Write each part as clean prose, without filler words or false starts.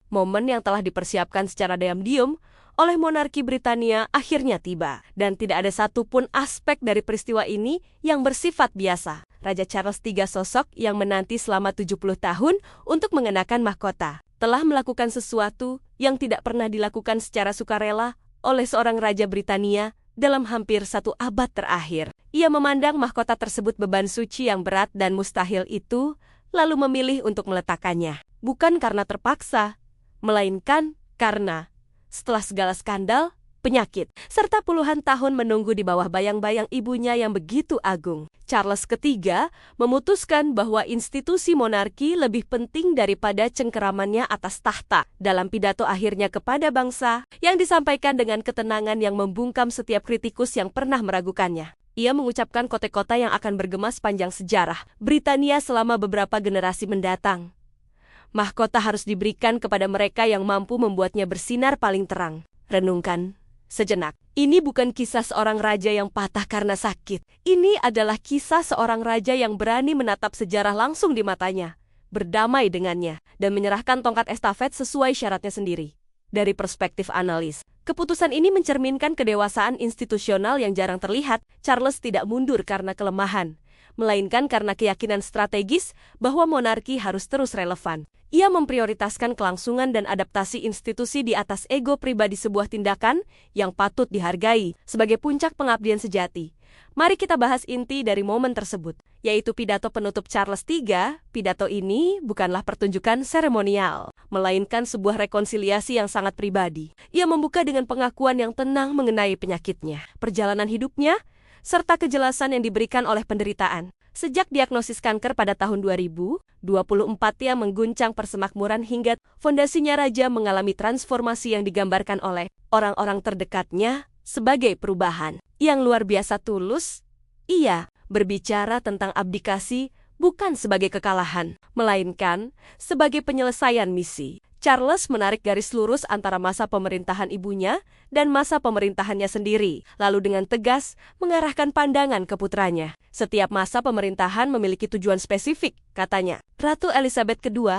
Momen yang telah dipersiapkan secara diam-diam oleh monarki Britania akhirnya tiba. Dan tidak ada satupun aspek dari peristiwa ini yang bersifat biasa. Raja Charles III sosok yang menanti selama 70 tahun untuk mengenakan mahkota, telah melakukan sesuatu yang tidak pernah dilakukan secara sukarela oleh seorang Raja Britania dalam hampir 1 abad terakhir. Ia memandang mahkota tersebut beban suci yang berat dan mustahil itu, lalu memilih untuk meletakkannya. Bukan karena terpaksa, melainkan karena setelah segala skandal, penyakit, serta puluhan tahun menunggu di bawah bayang-bayang ibunya yang begitu agung, Charles III memutuskan bahwa institusi monarki lebih penting daripada cengkeramannya atas tahta. Dalam pidato akhirnya kepada bangsa, yang disampaikan dengan ketenangan yang membungkam setiap kritikus yang pernah meragukannya, ia mengucapkan kote-kote yang akan bergema sepanjang sejarah Britania selama beberapa generasi mendatang. Mahkota harus diberikan kepada mereka yang mampu membuatnya bersinar paling terang. Renungkan sejenak. Ini bukan kisah seorang raja yang patah karena sakit. Ini adalah kisah seorang raja yang berani menatap sejarah langsung di matanya, berdamai dengannya, dan menyerahkan tongkat estafet sesuai syaratnya sendiri. Dari perspektif analis, keputusan ini mencerminkan kedewasaan institusional yang jarang terlihat. Charles tidak mundur karena kelemahan, melainkan karena keyakinan strategis bahwa monarki harus terus relevan. Ia memprioritaskan kelangsungan dan adaptasi institusi di atas ego pribadi, sebuah tindakan yang patut dihargai sebagai puncak pengabdian sejati. Mari kita bahas inti dari momen tersebut, yaitu pidato penutup Charles III. Pidato ini bukanlah pertunjukan seremonial, melainkan sebuah rekonsiliasi yang sangat pribadi. Ia membuka dengan pengakuan yang tenang mengenai penyakitnya, perjalanan hidupnya, serta kejelasan yang diberikan oleh penderitaan. Sejak diagnosis kanker pada tahun 2024 yang mengguncang persemakmuran hingga fondasinya, raja mengalami transformasi yang digambarkan oleh orang-orang terdekatnya sebagai perubahan yang luar biasa tulus. Ia berbicara tentang abdikasi bukan sebagai kekalahan, melainkan sebagai penyelesaian misi. Charles menarik garis lurus antara masa pemerintahan ibunya dan masa pemerintahannya sendiri, lalu dengan tegas mengarahkan pandangan ke putranya. Setiap masa pemerintahan memiliki tujuan spesifik, katanya. Ratu Elizabeth II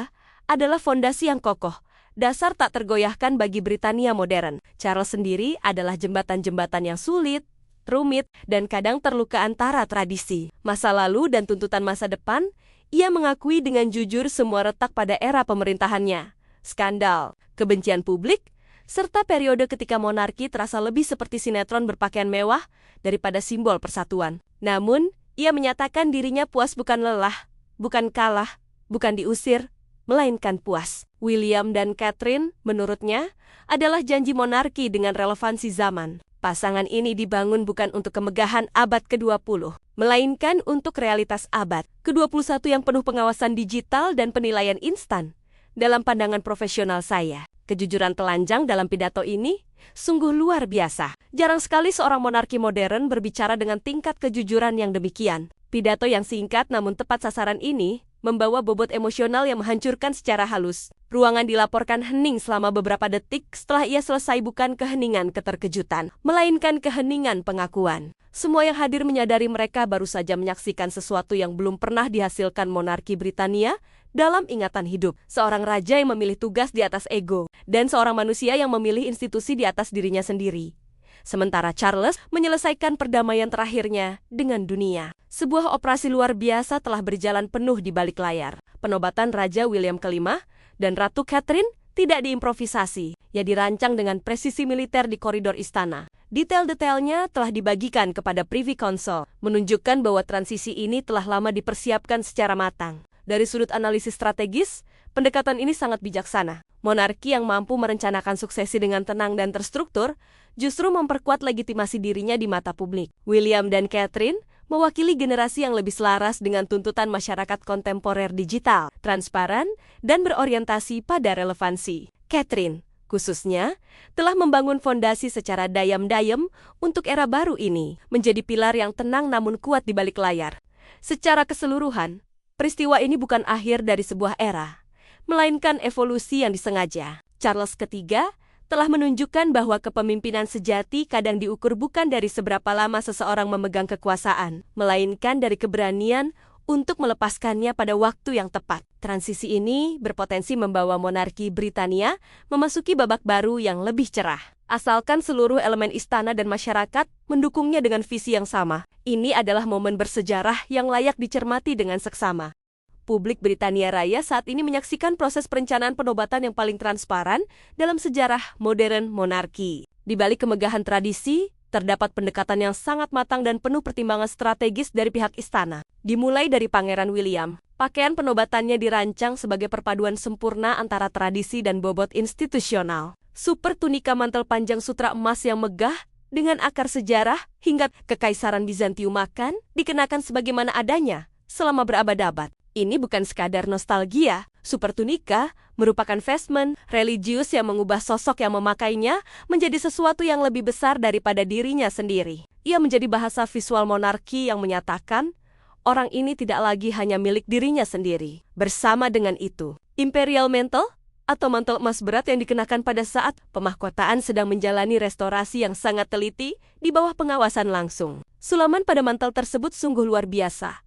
adalah fondasi yang kokoh, dasar tak tergoyahkan bagi Britania modern. Charles sendiri adalah jembatan-jembatan yang sulit, rumit, dan kadang terluka antara tradisi, masa lalu dan tuntutan masa depan. Ia mengakui dengan jujur semua retak pada era pemerintahannya. Skandal, kebencian publik, serta periode ketika monarki terasa lebih seperti sinetron berpakaian mewah daripada simbol persatuan. Namun, ia menyatakan dirinya puas bukan lelah, bukan kalah, bukan diusir, melainkan puas. William dan Catherine, menurutnya, adalah janji monarki dengan relevansi zaman. Pasangan ini dibangun bukan untuk kemegahan abad ke-20, melainkan untuk realitas abad ke-21 yang penuh pengawasan digital dan penilaian instan. Dalam pandangan profesional saya, kejujuran telanjang dalam pidato ini sungguh luar biasa. Jarang sekali seorang monarki modern berbicara dengan tingkat kejujuran yang demikian. Pidato yang singkat namun tepat sasaran ini membawa bobot emosional yang menghancurkan secara halus. Ruangan dilaporkan hening selama beberapa detik setelah ia selesai, bukan keheningan keterkejutan, melainkan keheningan pengakuan. Semua yang hadir menyadari mereka baru saja menyaksikan sesuatu yang belum pernah dihasilkan monarki Britania dalam ingatan hidup. Seorang raja yang memilih tugas di atas ego, dan seorang manusia yang memilih institusi di atas dirinya sendiri. Sementara Charles menyelesaikan perdamaian terakhirnya dengan dunia. Sebuah operasi luar biasa telah berjalan penuh di balik layar. Penobatan Raja William kelima dan Ratu Catherine tidak diimprovisasi. Ia dirancang dengan presisi militer di koridor istana. Detail-detailnya telah dibagikan kepada Privy Council, menunjukkan bahwa transisi ini telah lama dipersiapkan secara matang. Dari sudut analisis strategis, pendekatan ini sangat bijaksana. Monarki yang mampu merencanakan suksesi dengan tenang dan terstruktur justru memperkuat legitimasi dirinya di mata publik. William dan Catherine mewakili generasi yang lebih selaras dengan tuntutan masyarakat kontemporer digital, transparan, dan berorientasi pada relevansi. Catherine, khususnya, telah membangun fondasi secara dayam-dayam untuk era baru ini, menjadi pilar yang tenang namun kuat di balik layar. Secara keseluruhan, peristiwa ini bukan akhir dari sebuah era, melainkan evolusi yang disengaja. Charles III telah menunjukkan bahwa kepemimpinan sejati kadang diukur bukan dari seberapa lama seseorang memegang kekuasaan, melainkan dari keberanian untuk melepaskannya pada waktu yang tepat. Transisi ini berpotensi membawa monarki Britania memasuki babak baru yang lebih cerah. Asalkan seluruh elemen istana dan masyarakat mendukungnya dengan visi yang sama. Ini adalah momen bersejarah yang layak dicermati dengan seksama. Publik Britania Raya saat ini menyaksikan proses perencanaan penobatan yang paling transparan dalam sejarah modern monarki. Di balik kemegahan tradisi, terdapat pendekatan yang sangat matang dan penuh pertimbangan strategis dari pihak istana. Dimulai dari Pangeran William, pakaian penobatannya dirancang sebagai perpaduan sempurna antara tradisi dan bobot institusional. Super tunika mantel panjang sutra emas yang megah dengan akar sejarah hingga Kekaisaran Bizantium akan dikenakan sebagaimana adanya selama berabad-abad. Ini bukan sekadar nostalgia. Super tunika merupakan vestment religius yang mengubah sosok yang memakainya menjadi sesuatu yang lebih besar daripada dirinya sendiri. Ia menjadi bahasa visual monarki yang menyatakan orang ini tidak lagi hanya milik dirinya sendiri. Bersama dengan itu, Imperial Mantle atau mantel emas berat yang dikenakan pada saat pemahkotaan sedang menjalani restorasi yang sangat teliti di bawah pengawasan langsung. Sulaman pada mantel tersebut sungguh luar biasa.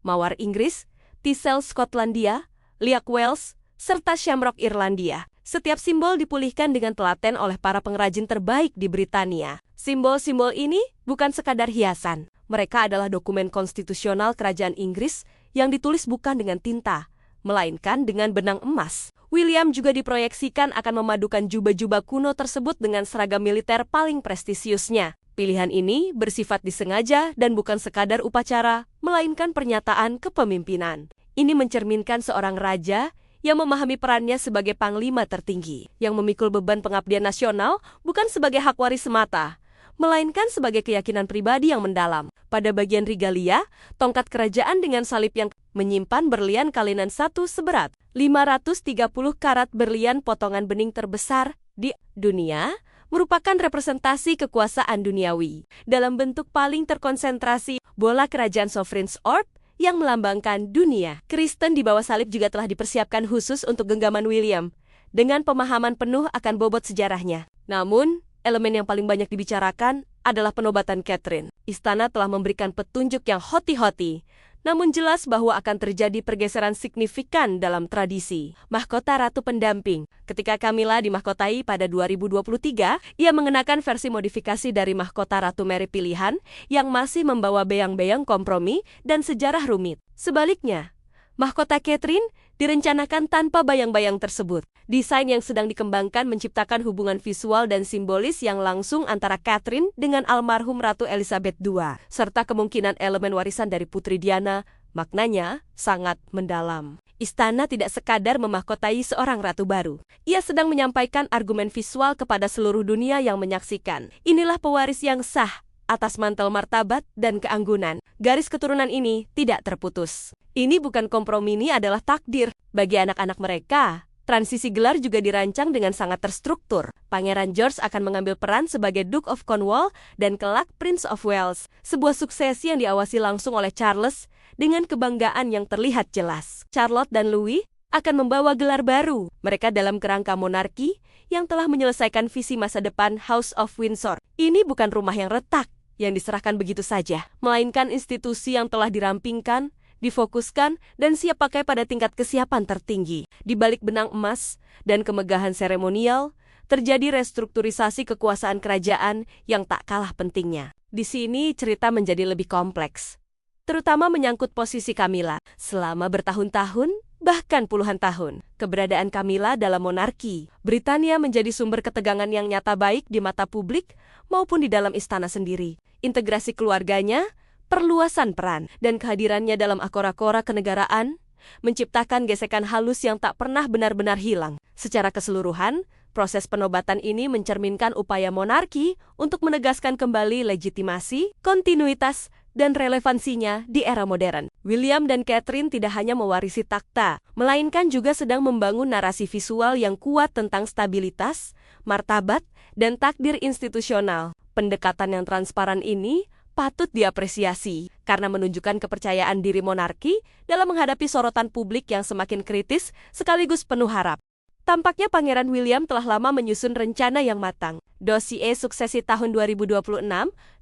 Mawar Inggris, Tisel Skotlandia, Liak Wales, serta Shamrock Irlandia. Setiap simbol dipulihkan dengan telaten oleh para pengrajin terbaik di Britania. Simbol-simbol ini bukan sekadar hiasan. Mereka adalah dokumen konstitusional kerajaan Inggris yang ditulis bukan dengan tinta, melainkan dengan benang emas. William juga diproyeksikan akan memadukan jubah-jubah kuno tersebut dengan seragam militer paling prestisiusnya. Pilihan ini bersifat disengaja dan bukan sekadar upacara, melainkan pernyataan kepemimpinan. Ini mencerminkan seorang raja yang memahami perannya sebagai panglima tertinggi, yang memikul beban pengabdian nasional bukan sebagai hak waris semata, melainkan sebagai keyakinan pribadi yang mendalam. Pada bagian regalia, tongkat kerajaan dengan salib yang menyimpan berlian kalinan 1 seberat 530 karat berlian potongan bening terbesar di dunia, merupakan representasi kekuasaan duniawi. Dalam bentuk paling terkonsentrasi, bola kerajaan Sovereign's Orb yang melambangkan dunia. Kristen di bawah salib juga telah dipersiapkan khusus untuk genggaman William, dengan pemahaman penuh akan bobot sejarahnya. Namun, elemen yang paling banyak dibicarakan adalah penobatan Catherine. Istana telah memberikan petunjuk yang hoti-hoti, namun jelas bahwa akan terjadi pergeseran signifikan dalam tradisi. Mahkota Ratu Pendamping. Ketika Camilla dimahkotai pada 2023, ia mengenakan versi modifikasi dari mahkota Ratu Mary pilihan yang masih membawa beyang-beyang kompromi dan sejarah rumit. Sebaliknya, mahkota Catherine direncanakan tanpa bayang-bayang tersebut. Desain yang sedang dikembangkan menciptakan hubungan visual dan simbolis yang langsung antara Catherine dengan almarhum Ratu Elizabeth II, serta kemungkinan elemen warisan dari Putri Diana. Maknanya sangat mendalam. Istana tidak sekadar memahkotai seorang ratu baru. Ia sedang menyampaikan argumen visual kepada seluruh dunia yang menyaksikan. Inilah pewaris yang sah atas mantel martabat dan keanggunan. Garis keturunan ini tidak terputus. Ini bukan kompromi, ini adalah takdir. Bagi anak-anak mereka, transisi gelar juga dirancang dengan sangat terstruktur. Pangeran George akan mengambil peran sebagai Duke of Cornwall dan kelak Prince of Wales. Sebuah suksesi yang diawasi langsung oleh Charles dengan kebanggaan yang terlihat jelas. Charlotte dan Louis akan membawa gelar baru. Mereka dalam kerangka monarki yang telah menyelesaikan visi masa depan House of Windsor. Ini bukan rumah yang retak, yang diserahkan begitu saja, melainkan institusi yang telah dirampingkan, difokuskan, dan siap pakai pada tingkat kesiapan tertinggi. Di balik benang emas dan kemegahan seremonial, terjadi restrukturisasi kekuasaan kerajaan yang tak kalah pentingnya. Di sini cerita menjadi lebih kompleks, terutama menyangkut posisi Camilla. Selama bertahun-tahun, bahkan puluhan tahun, keberadaan Camilla dalam monarki Britania menjadi sumber ketegangan yang nyata baik di mata publik maupun di dalam istana sendiri. Integrasi keluarganya, perluasan peran, dan kehadirannya dalam akora-akora kenegaraan menciptakan gesekan halus yang tak pernah benar-benar hilang. Secara keseluruhan, proses penobatan ini mencerminkan upaya monarki untuk menegaskan kembali legitimasi, kontinuitas, dan relevansinya di era modern. William dan Catherine tidak hanya mewarisi takhta, melainkan juga sedang membangun narasi visual yang kuat tentang stabilitas, martabat, dan takdir institusional. Pendekatan yang transparan ini patut diapresiasi karena menunjukkan kepercayaan diri monarki dalam menghadapi sorotan publik yang semakin kritis sekaligus penuh harap. Tampaknya Pangeran William telah lama menyusun rencana yang matang. Dossier suksesi tahun 2026,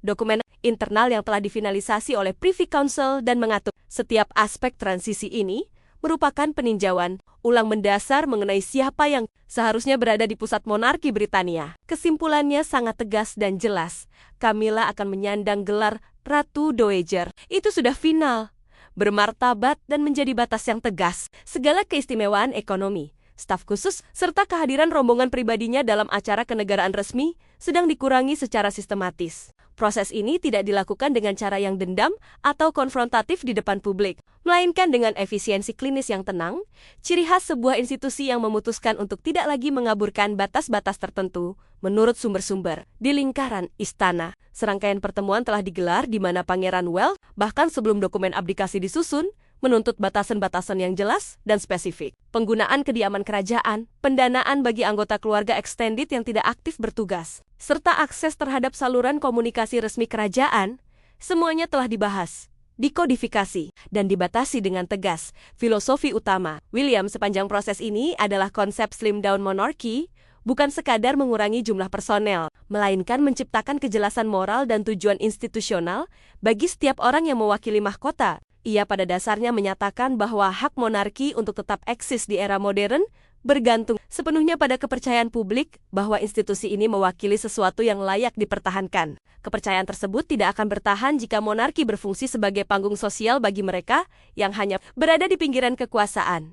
dokumen internal yang telah difinalisasi oleh Privy Council dan mengatur Setiap aspek transisi ini merupakan peninjauan ulang mendasar mengenai siapa yang seharusnya berada di pusat monarki Britania. Kesimpulannya sangat tegas dan jelas. Camilla akan menyandang gelar Ratu Dowager. Itu sudah final, bermartabat dan menjadi batas yang tegas. Segala keistimewaan ekonomi, staf khusus, serta kehadiran rombongan pribadinya dalam acara kenegaraan resmi sedang dikurangi secara sistematis. Proses ini tidak dilakukan dengan cara yang dendam atau konfrontatif di depan publik, melainkan dengan efisiensi klinis yang tenang, ciri khas sebuah institusi yang memutuskan untuk tidak lagi mengaburkan batas-batas tertentu menurut sumber-sumber. Di lingkaran istana, serangkaian pertemuan telah digelar di mana Pangeran Welf, bahkan sebelum dokumen abdikasi disusun, menuntut batasan-batasan yang jelas dan spesifik. Penggunaan kediaman kerajaan, pendanaan bagi anggota keluarga extended yang tidak aktif bertugas, serta akses terhadap saluran komunikasi resmi kerajaan, semuanya telah dibahas, dikodifikasi, dan dibatasi dengan tegas. Filosofi utama William sepanjang proses ini adalah konsep slim down monarchy, bukan sekadar mengurangi jumlah personel, melainkan menciptakan kejelasan moral dan tujuan institusional bagi setiap orang yang mewakili mahkota. Ia pada dasarnya menyatakan bahwa hak monarki untuk tetap eksis di era modern bergantung sepenuhnya pada kepercayaan publik bahwa institusi ini mewakili sesuatu yang layak dipertahankan. Kepercayaan tersebut tidak akan bertahan jika monarki berfungsi sebagai panggung sosial bagi mereka yang hanya berada di pinggiran kekuasaan.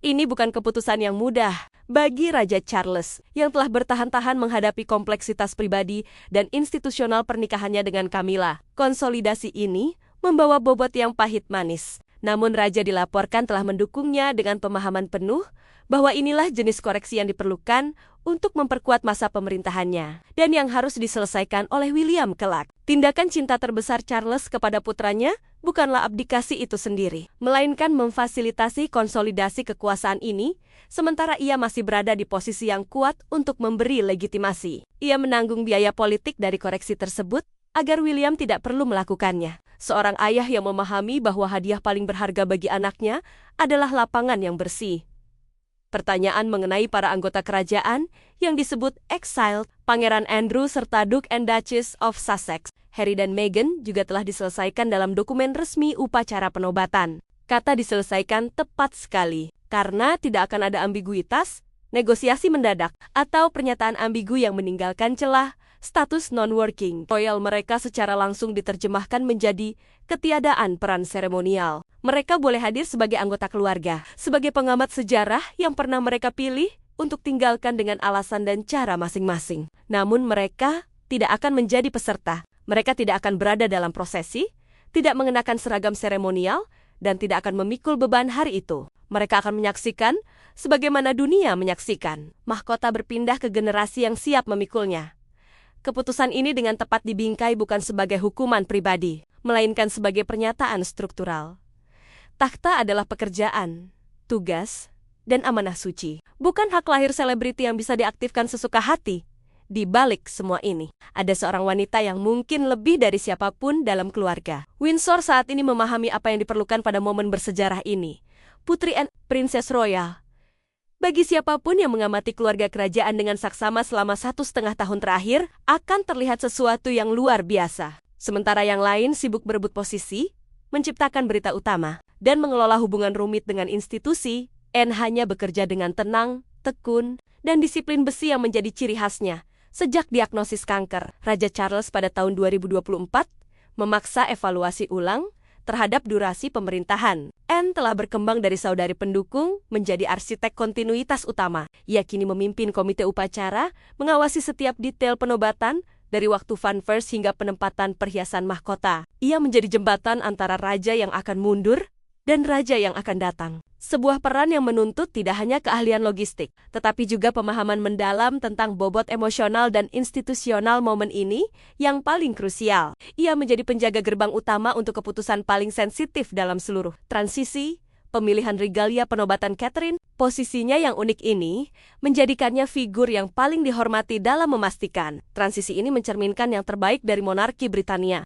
Ini bukan keputusan yang mudah bagi Raja Charles yang telah bertahan-tahan menghadapi kompleksitas pribadi dan institusional pernikahannya dengan Camilla. Konsolidasi ini membawa bobot yang pahit manis. Namun Raja dilaporkan telah mendukungnya dengan pemahaman penuh bahwa inilah jenis koreksi yang diperlukan untuk memperkuat masa pemerintahannya dan yang harus diselesaikan oleh William kelak. Tindakan cinta terbesar Charles kepada putranya bukanlah abdikasi itu sendiri, melainkan memfasilitasi konsolidasi kekuasaan ini, sementara ia masih berada di posisi yang kuat untuk memberi legitimasi. Ia menanggung biaya politik dari koreksi tersebut agar William tidak perlu melakukannya. Seorang ayah yang memahami bahwa hadiah paling berharga bagi anaknya adalah lapangan yang bersih. Pertanyaan mengenai para anggota kerajaan yang disebut exiled, Pangeran Andrew serta Duke and Duchess of Sussex, Harry dan Meghan juga telah diselesaikan dalam dokumen resmi upacara penobatan. Kata diselesaikan tepat sekali, karena tidak akan ada ambiguitas, negosiasi mendadak, atau pernyataan ambigu yang meninggalkan celah status non-working royal mereka secara langsung diterjemahkan menjadi ketiadaan peran seremonial. Mereka boleh hadir sebagai anggota keluarga, sebagai pengamat sejarah yang pernah mereka pilih untuk tinggalkan dengan alasan dan cara masing-masing. Namun mereka tidak akan menjadi peserta. Mereka tidak akan berada dalam prosesi, tidak mengenakan seragam seremonial, dan tidak akan memikul beban hari itu. Mereka akan menyaksikan sebagaimana dunia menyaksikan. Mahkota berpindah ke generasi yang siap memikulnya. Keputusan ini dengan tepat dibingkai bukan sebagai hukuman pribadi, melainkan sebagai pernyataan struktural. Takhta adalah pekerjaan, tugas, dan amanah suci. Bukan hak lahir selebriti yang bisa diaktifkan sesuka hati. Di balik semua ini, ada seorang wanita yang mungkin lebih dari siapapun dalam keluarga. Windsor saat ini memahami apa yang diperlukan pada momen bersejarah ini. Putri Anne, Princess Royal. Bagi siapapun yang mengamati keluarga kerajaan dengan saksama selama 1,5 tahun terakhir, akan terlihat sesuatu yang luar biasa. Sementara yang lain sibuk berebut posisi, menciptakan berita utama, dan mengelola hubungan rumit dengan institusi, Anne hanya bekerja dengan tenang, tekun, dan disiplin besi yang menjadi ciri khasnya. Sejak diagnosis kanker, Raja Charles pada tahun 2024 memaksa evaluasi ulang terhadap durasi pemerintahan. Anne telah berkembang dari saudari pendukung menjadi arsitek kontinuitas utama. Ia kini memimpin komite upacara, mengawasi setiap detail penobatan, dari waktu fanfare hingga penempatan perhiasan mahkota. Ia menjadi jembatan antara raja yang akan mundur dan raja yang akan datang. Sebuah peran yang menuntut tidak hanya keahlian logistik, tetapi juga pemahaman mendalam tentang bobot emosional dan institusional momen ini yang paling krusial. Ia menjadi penjaga gerbang utama untuk keputusan paling sensitif dalam seluruh transisi, pemilihan regalia penobatan Catherine. Posisinya yang unik ini menjadikannya figur yang paling dihormati dalam memastikan transisi ini mencerminkan yang terbaik dari monarki Britania.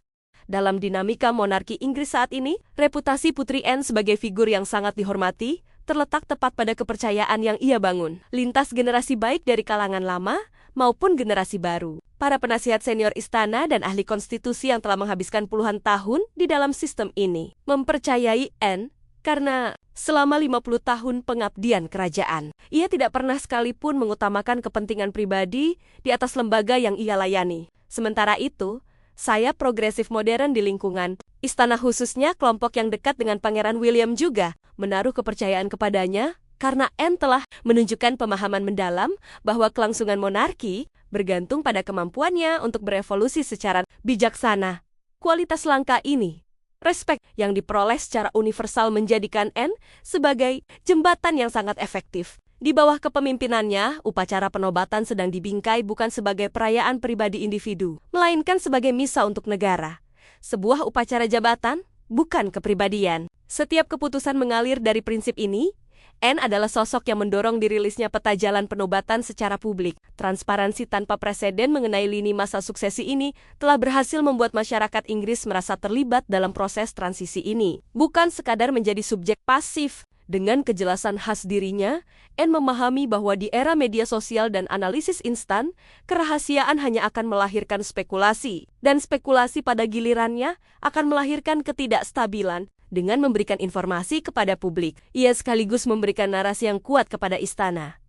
Dalam dinamika monarki Inggris saat ini, reputasi Putri Anne sebagai figur yang sangat dihormati terletak tepat pada kepercayaan yang ia bangun, lintas generasi baik dari kalangan lama maupun generasi baru. para penasihat senior istana dan ahli konstitusi yang telah menghabiskan puluhan tahun di dalam sistem ini, mempercayai Anne karena selama 50 tahun pengabdian kerajaan, ia tidak pernah sekalipun mengutamakan kepentingan pribadi di atas lembaga yang ia layani. Sementara itu, sayap progresif modern di lingkungan istana, khususnya kelompok yang dekat dengan Pangeran William, juga menaruh kepercayaan kepadanya karena Anne telah menunjukkan pemahaman mendalam bahwa kelangsungan monarki bergantung pada kemampuannya untuk berevolusi secara bijaksana. Kualitas langka ini, respek yang diperoleh secara universal, menjadikan Anne sebagai jembatan yang sangat efektif. Di bawah kepemimpinannya, upacara penobatan sedang dibingkai bukan sebagai perayaan pribadi individu, melainkan sebagai misa untuk negara. Sebuah upacara jabatan, bukan kepribadian. Setiap keputusan mengalir dari prinsip ini. Anne adalah sosok yang mendorong dirilisnya peta jalan penobatan secara publik. Transparansi tanpa preseden mengenai lini masa suksesi ini telah berhasil membuat masyarakat Inggris merasa terlibat dalam proses transisi ini. Bukan sekadar menjadi subjek pasif. Dengan kejelasan khas dirinya, Anne memahami bahwa di era media sosial dan analisis instan, kerahasiaan hanya akan melahirkan spekulasi. Dan spekulasi pada gilirannya akan melahirkan ketidakstabilan. Dengan memberikan informasi kepada publik, ia sekaligus memberikan narasi yang kuat kepada istana.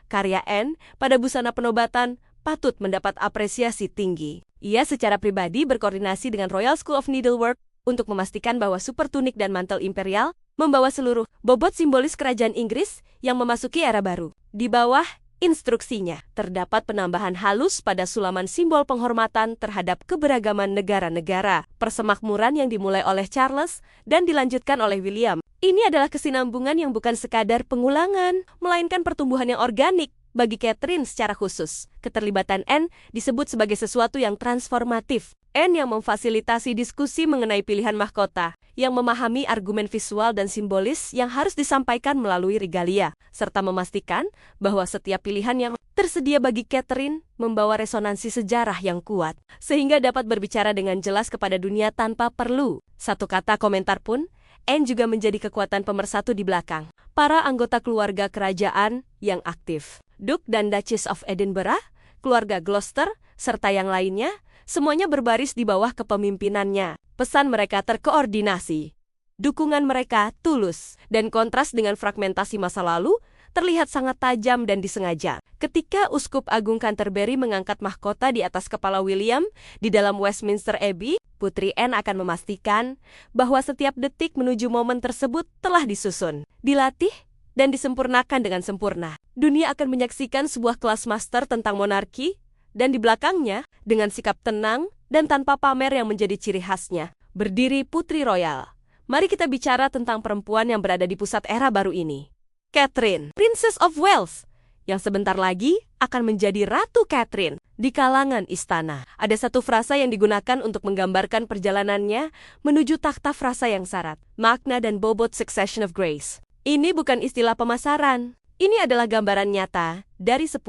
Karya Anne pada busana penobatan patut mendapat apresiasi tinggi. Ia secara pribadi berkoordinasi dengan Royal School of Needlework untuk memastikan bahwa super tunik dan mantel imperial membawa seluruh bobot simbolis kerajaan Inggris yang memasuki era baru. Di bawah instruksinya, terdapat penambahan halus pada sulaman simbol penghormatan terhadap keberagaman negara-negara, persemakmuran yang dimulai oleh Charles dan dilanjutkan oleh William. Ini adalah kesinambungan yang bukan sekadar pengulangan, melainkan pertumbuhan yang organik. Bagi Catherine secara khusus, keterlibatan Anne disebut sebagai sesuatu yang transformatif. Anne yang memfasilitasi diskusi mengenai pilihan mahkota, yang memahami argumen visual dan simbolis yang harus disampaikan melalui regalia, serta memastikan bahwa setiap pilihan yang tersedia bagi Catherine membawa resonansi sejarah yang kuat, sehingga dapat berbicara dengan jelas kepada dunia tanpa perlu satu kata komentar pun. Anne juga menjadi kekuatan pemersatu di belakang para anggota keluarga kerajaan yang aktif. Duke dan Duchess of Edinburgh, keluarga Gloucester, serta yang lainnya, semuanya berbaris di bawah kepemimpinannya. Pesan mereka terkoordinasi. Dukungan mereka tulus, dan kontras dengan fragmentasi masa lalu terlihat sangat tajam dan disengaja. Ketika Uskup Agung Canterbury mengangkat mahkota di atas kepala William di dalam Westminster Abbey, Putri Anne akan memastikan bahwa setiap detik menuju momen tersebut telah disusun, dilatih, dan disempurnakan dengan sempurna. Dunia akan menyaksikan sebuah kelas master tentang monarki, dan di belakangnya, dengan sikap tenang dan tanpa pamer yang menjadi ciri khasnya, berdiri Putri Royal. Mari kita bicara tentang perempuan yang berada di pusat era baru ini. Catherine, Princess of Wales, yang sebentar lagi akan menjadi Ratu Catherine di kalangan istana. Ada satu frasa yang digunakan untuk menggambarkan perjalanannya menuju takhta, frasa yang syarat makna dan bobot succession of grace. Ini bukan istilah pemasaran. Ini adalah gambaran nyata dari 10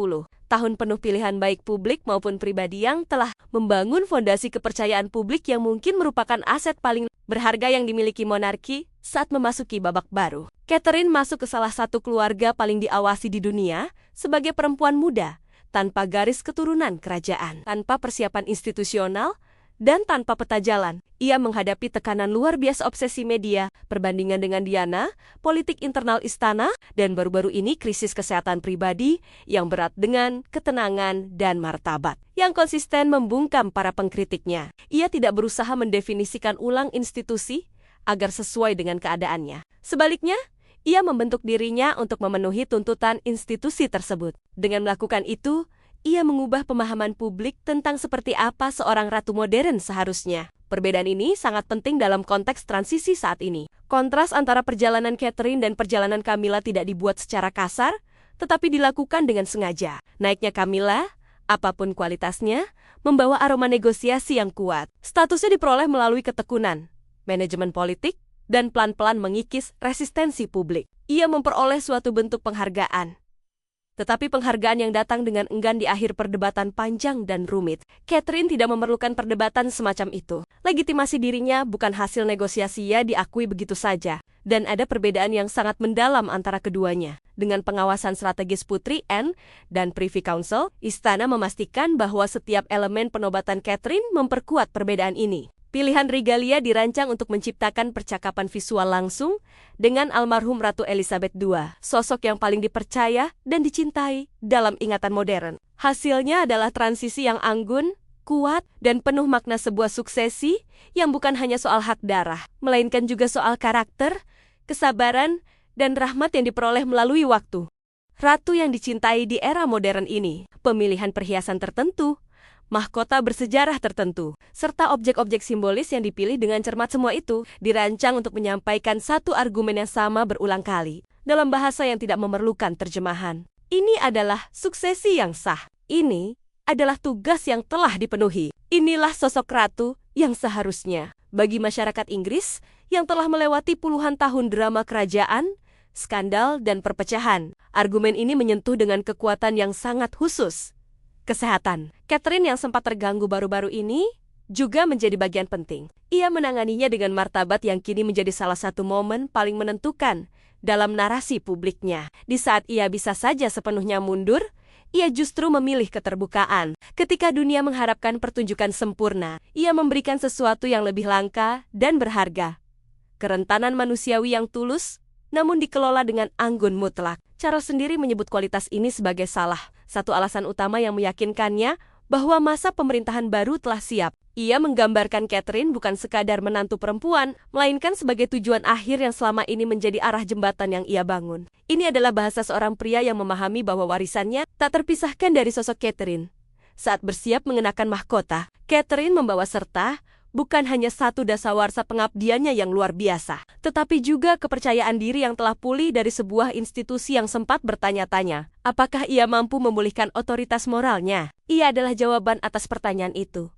tahun penuh pilihan baik publik maupun pribadi yang telah membangun fondasi kepercayaan publik yang mungkin merupakan aset paling berharga yang dimiliki monarki saat memasuki babak baru. Catherine masuk ke salah satu keluarga paling diawasi di dunia sebagai perempuan muda, tanpa garis keturunan kerajaan, tanpa persiapan institusional, dan tanpa peta jalan. Ia menghadapi tekanan luar biasa obsesi media, perbandingan dengan Diana, politik internal istana, dan baru-baru ini krisis kesehatan pribadi yang berat dengan ketenangan dan martabat, yang konsisten membungkam para pengkritiknya. Ia tidak berusaha mendefinisikan ulang institusi agar sesuai dengan keadaannya. Sebaliknya, ia membentuk dirinya untuk memenuhi tuntutan institusi tersebut. Dengan melakukan itu, ia mengubah pemahaman publik tentang seperti apa seorang ratu modern seharusnya. Perbedaan ini sangat penting dalam konteks transisi saat ini. Kontras antara perjalanan Catherine dan perjalanan Camilla tidak dibuat secara kasar, tetapi dilakukan dengan sengaja. Naiknya Camilla, apapun kualitasnya, membawa aroma negosiasi yang kuat. Statusnya diperoleh melalui ketekunan, manajemen politik, dan pelan-pelan mengikis resistensi publik. Ia memperoleh suatu bentuk penghargaan. Tetapi penghargaan yang datang dengan enggan di akhir perdebatan panjang dan rumit. Catherine tidak memerlukan perdebatan semacam itu. Legitimasi dirinya bukan hasil negosiasi ia diakui begitu saja. dan ada perbedaan yang sangat mendalam antara keduanya. Dengan pengawasan strategis Putri Anne dan Privy Council, istana memastikan bahwa setiap elemen penobatan Catherine memperkuat perbedaan ini. Pilihan regalia dirancang untuk menciptakan percakapan visual langsung dengan almarhum Ratu Elizabeth II, sosok yang paling dipercaya dan dicintai dalam ingatan modern. Hasilnya adalah transisi yang anggun, kuat, dan penuh makna sebuah suksesi yang bukan hanya soal hak darah, melainkan juga soal karakter, kesabaran, dan rahmat yang diperoleh melalui waktu. Ratu yang dicintai di era modern ini, pemilihan perhiasan tertentu, mahkota bersejarah tertentu, serta objek-objek simbolis yang dipilih dengan cermat, semua itu dirancang untuk menyampaikan satu argumen yang sama berulang kali, dalam bahasa yang tidak memerlukan terjemahan. Ini adalah suksesi yang sah. Ini adalah tugas yang telah dipenuhi. Inilah sosok ratu yang seharusnya. Bagi masyarakat Inggris yang telah melewati puluhan tahun drama kerajaan, skandal, dan perpecahan, argumen ini menyentuh dengan kekuatan yang sangat khusus. Kesehatan. Catherine yang sempat terganggu baru-baru ini juga menjadi bagian penting. Ia menanganinya dengan martabat yang kini menjadi salah satu momen paling menentukan dalam narasi publiknya. Di saat ia bisa saja sepenuhnya mundur, ia justru memilih keterbukaan. Ketika dunia mengharapkan pertunjukan sempurna, ia memberikan sesuatu yang lebih langka dan berharga. Kerentanan manusiawi yang tulus, namun dikelola dengan anggun mutlak. Charles sendiri menyebut kualitas ini sebagai salah satu alasan utama yang meyakinkannya bahwa masa pemerintahan baru telah siap. Ia menggambarkan Catherine bukan sekadar menantu perempuan, melainkan sebagai tujuan akhir yang selama ini menjadi arah jembatan yang ia bangun. Ini adalah bahasa seorang pria yang memahami bahwa warisannya tak terpisahkan dari sosok Catherine. Saat bersiap mengenakan mahkota, Catherine membawa serta bukan hanya satu dasawarsa pengabdiannya yang luar biasa, tetapi juga kepercayaan diri yang telah pulih dari sebuah institusi yang sempat bertanya-tanya, apakah ia mampu memulihkan otoritas moralnya? Ia adalah jawaban atas pertanyaan itu.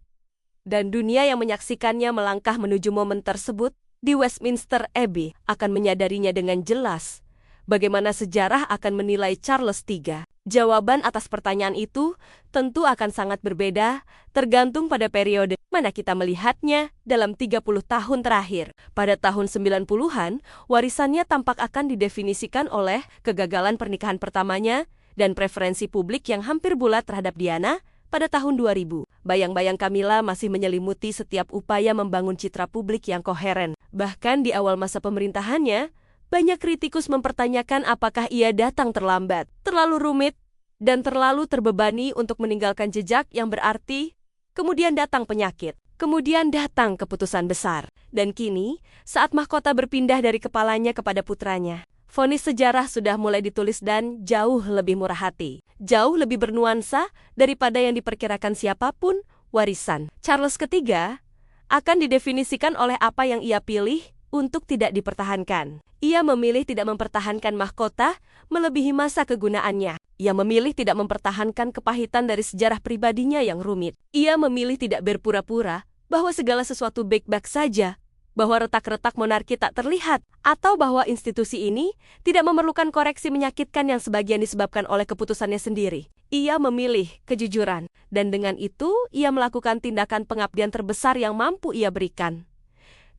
Dan dunia yang menyaksikannya melangkah menuju momen tersebut di Westminster Abbey akan menyadarinya dengan jelas bagaimana sejarah akan menilai Charles III. Jawaban atas pertanyaan itu tentu akan sangat berbeda, tergantung pada periode mana kita melihatnya dalam 30 tahun terakhir. Pada tahun 90-an, warisannya tampak akan didefinisikan oleh kegagalan pernikahan pertamanya dan preferensi publik yang hampir bulat terhadap Diana pada tahun 2000. Bayang-bayang Camilla masih menyelimuti setiap upaya membangun citra publik yang koheren. Bahkan di awal masa pemerintahannya, banyak kritikus mempertanyakan apakah ia datang terlambat, terlalu rumit, dan terlalu terbebani untuk meninggalkan jejak yang berarti. Kemudian datang penyakit, kemudian datang keputusan besar. Dan kini, saat mahkota berpindah dari kepalanya kepada putranya, vonis sejarah sudah mulai ditulis dan jauh lebih murah hati, jauh lebih bernuansa daripada yang diperkirakan siapapun. Warisan Charles III akan didefinisikan oleh apa yang ia pilih untuk tidak dipertahankan. Ia memilih tidak mempertahankan mahkota melebihi masa kegunaannya. Ia memilih tidak mempertahankan kepahitan dari sejarah pribadinya yang rumit. Ia memilih tidak berpura-pura bahwa segala sesuatu baik-baik saja, bahwa retak-retak monarki tak terlihat, atau bahwa institusi ini tidak memerlukan koreksi menyakitkan yang sebagian disebabkan oleh keputusannya sendiri. Ia memilih kejujuran, dan dengan itu ia melakukan tindakan pengabdian terbesar yang mampu ia berikan.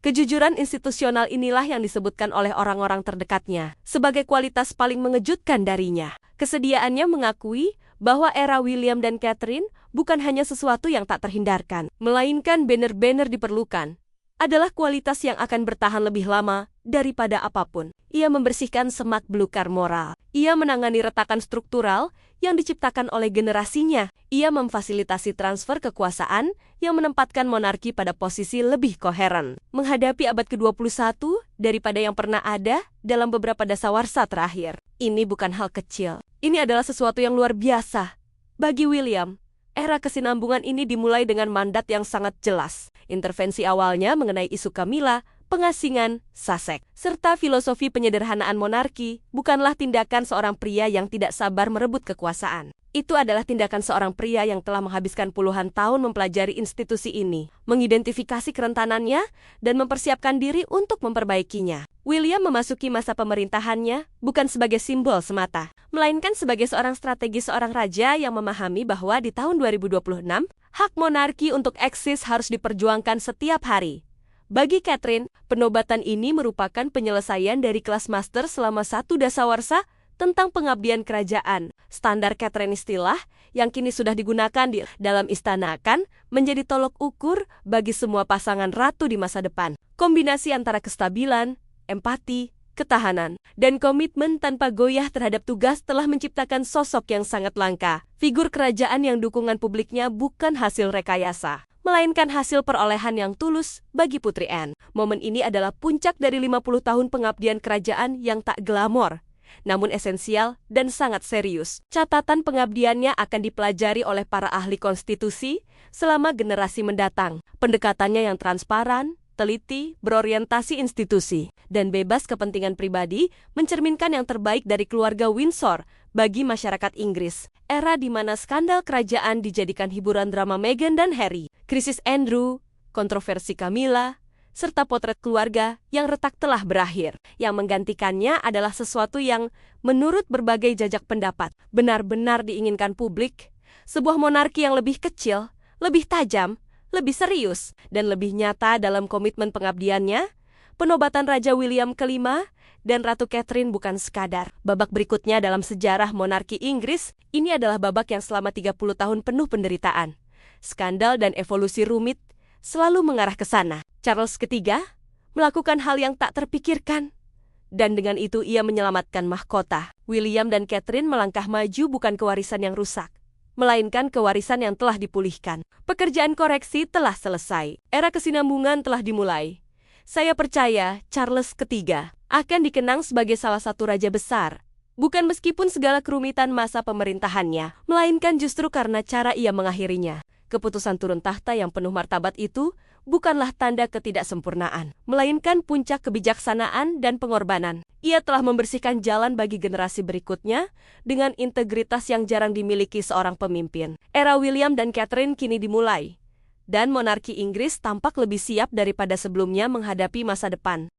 Kejujuran institusional inilah yang disebutkan oleh orang-orang terdekatnya sebagai kualitas paling mengejutkan darinya. Kesediaannya mengakui bahwa era William dan Catherine bukan hanya sesuatu yang tak terhindarkan, melainkan benar-benar diperlukan. Adalah kualitas yang akan bertahan lebih lama daripada apapun. Ia membersihkan semak belukar moral. Ia menangani retakan struktural yang diciptakan oleh generasinya. Ia memfasilitasi transfer kekuasaan yang menempatkan monarki pada posisi lebih koheren menghadapi abad ke-21 daripada yang pernah ada dalam beberapa dasawarsa terakhir. Ini bukan hal kecil. Ini adalah sesuatu yang luar biasa. Bagi William, era kesinambungan ini dimulai dengan mandat yang sangat jelas. Intervensi awalnya mengenai isu Camilla, pengasingan, Sussex, serta filosofi penyederhanaan monarki bukanlah tindakan seorang pria yang tidak sabar merebut kekuasaan. Itu adalah tindakan seorang pria yang telah menghabiskan puluhan tahun mempelajari institusi ini, mengidentifikasi kerentanannya, dan mempersiapkan diri untuk memperbaikinya. William memasuki masa pemerintahannya bukan sebagai simbol semata, melainkan sebagai seorang strategi seorang raja yang memahami bahwa di tahun 2026, hak monarki untuk eksis harus diperjuangkan setiap hari. Bagi Catherine, penobatan ini merupakan penyelesaian dari kelas master selama 1 dasawarsa tentang pengabdian kerajaan. Standar Catherine istilah yang kini sudah digunakan di dalam istana akan menjadi tolok ukur bagi semua pasangan ratu di masa depan. Kombinasi antara kestabilan, empati, ketahanan, dan komitmen tanpa goyah terhadap tugas telah menciptakan sosok yang sangat langka. Figur kerajaan yang dukungan publiknya bukan hasil rekayasa, melainkan hasil perolehan yang tulus bagi Putri Anne. Momen ini adalah puncak dari 50 tahun pengabdian kerajaan yang tak glamor, namun esensial dan sangat serius. Catatan pengabdiannya akan dipelajari oleh para ahli konstitusi selama generasi mendatang. Pendekatannya yang transparan, teliti, berorientasi institusi, dan bebas kepentingan pribadi mencerminkan yang terbaik dari keluarga Windsor bagi masyarakat Inggris. Era di mana skandal kerajaan dijadikan hiburan drama Meghan dan Harry, krisis Andrew, kontroversi Camilla, serta potret keluarga yang retak telah berakhir. Yang menggantikannya adalah sesuatu yang, menurut berbagai jajak pendapat, benar-benar diinginkan publik. Sebuah monarki yang lebih kecil, lebih tajam, lebih serius, dan lebih nyata dalam komitmen pengabdiannya. Penobatan Raja William kelima dan Ratu Catherine bukan sekadar babak berikutnya dalam sejarah monarki Inggris. Ini adalah babak yang selama 30 tahun penuh penderitaan. Skandal dan evolusi rumit selalu mengarah ke sana. Charles III melakukan hal yang tak terpikirkan, dan dengan itu ia menyelamatkan mahkota. William dan Catherine melangkah maju bukan kewarisan yang rusak, melainkan kewarisan yang telah dipulihkan. Pekerjaan koreksi telah selesai. Era kesinambungan telah dimulai. Saya percaya Charles III akan dikenang sebagai salah satu raja besar, bukan meskipun segala kerumitan masa pemerintahannya, melainkan justru karena cara ia mengakhirinya. Keputusan turun tahta yang penuh martabat itu bukanlah tanda ketidaksempurnaan, melainkan puncak kebijaksanaan dan pengorbanan. Ia telah membersihkan jalan bagi generasi berikutnya dengan integritas yang jarang dimiliki seorang pemimpin. Era William dan Catherine kini dimulai, dan monarki Inggris tampak lebih siap daripada sebelumnya menghadapi masa depan.